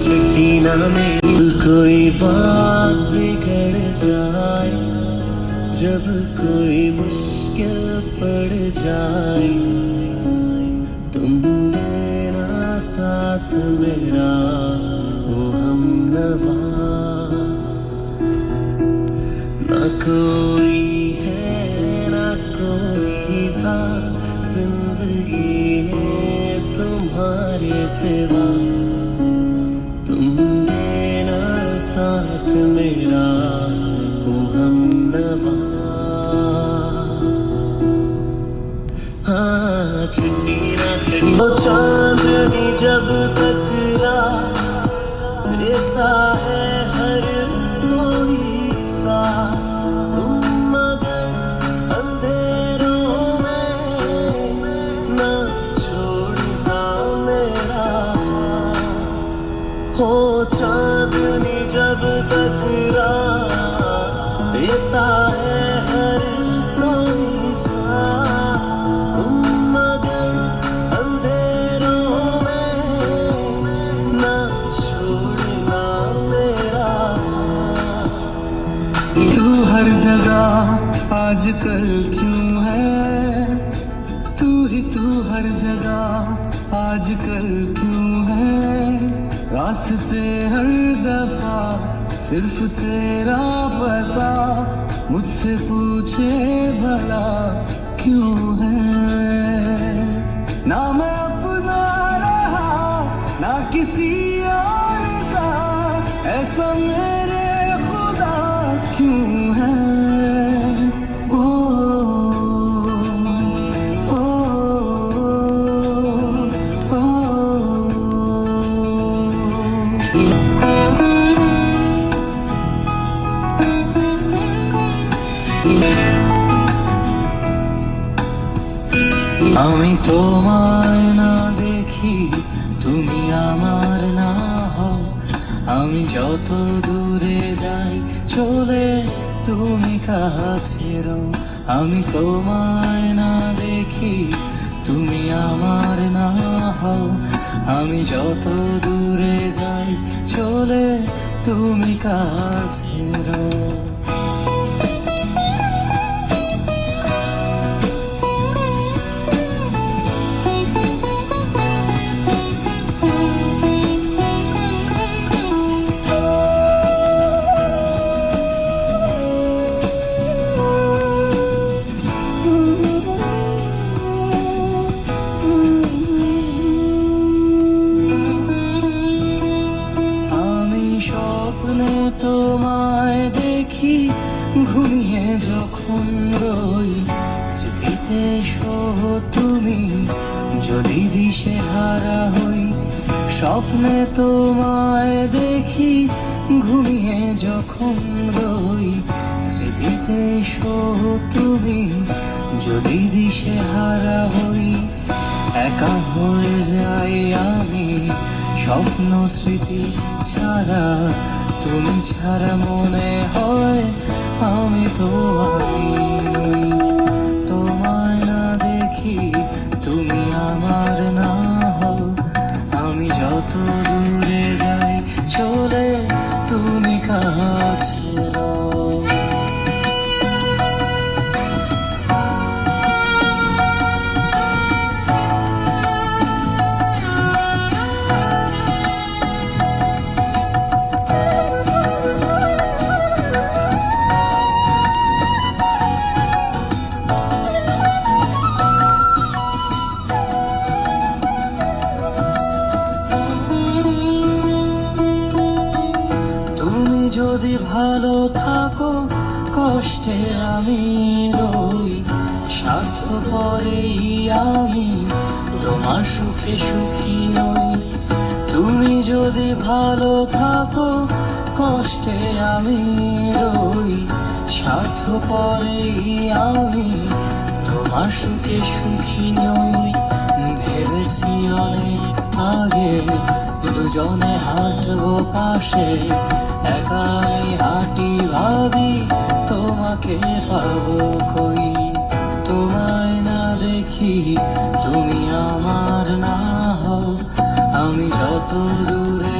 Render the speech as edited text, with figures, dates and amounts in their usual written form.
छुट्टी ना मिल कोई बात बिगड़ जाए, जब कोई मुश्किल पड़ जाए, तुम देना साथ मेरा ओ हमनवा। ना कोई है ना कोई था जिंदगी में तुम्हारे सिवा, तुम देना साथ मेरा ओ हमनवा। हाँ छुट्टी ना छुट्टी वो चांदनी जब टकरा देता है हर कोई सा, तुम मगर अंधेरों में ना छोड़ना मेरा। हो चांदनी जब टकरा देता है हर कोई सा, तुम मगर अंधेरों में ना छोड़ना मेरा। तू हर जगह आजकल क्यों है, तू हर जगह आजकल क्यों है। रास्ते हर दफा सिर्फ तेरा पता, मुझसे पूछे भला क्यों है। ना मैं अपना रहा ना किसी और का, ऐसा मेरे खुदा क्यों है। ओ, ओ, ओ, আমি তোমায় না দেখি তুমি আমার না হও, আমি যত দূরে যাই চলে তুমি কাছে রও। আমি তোমায় না দেখি তুমি আমার না হও, আমি যত দূরে যাই চলে তুমি কাছে রও। স্বপ্নে তোমায় দেখি ঘুমিয়ে যখন রই, স্মৃতিতে সহ তুমি যদি দিশে হারা হই। স্বপ্নে তোমায় দেখি ঘুমিয়ে যখন রই, স্মৃতিতে সহ তুমি যদি দিশে হারা হই। একা হয়ে যাই আমি স্বপ্ন স্মৃতি ছাড়া, তুমি ছাড়া মনে হয় আমি তো আমি নই। তোমায় না দেখি তুমি আমার না হও, আমি যত দূরে যাই চলে তুমি কাছে রও। যদি ভালো থাকো কষ্টে আমি রই, স্বার্থপরেই আমি তোমার সুখে সুখী নই। তুমি যদি ভালো থাকো কষ্টে আমি রই, স্বার্থপরেই আমি তোমার সুখে সুখী নই। ভেবেছি অনেক আগে দুজনে হাঁটবো পাশে, একা আমি হাঁটি ভাবি তোমাকে পাবো কই। তোমায় না দেখি তুমি আমার না হও, আমি যত দূরে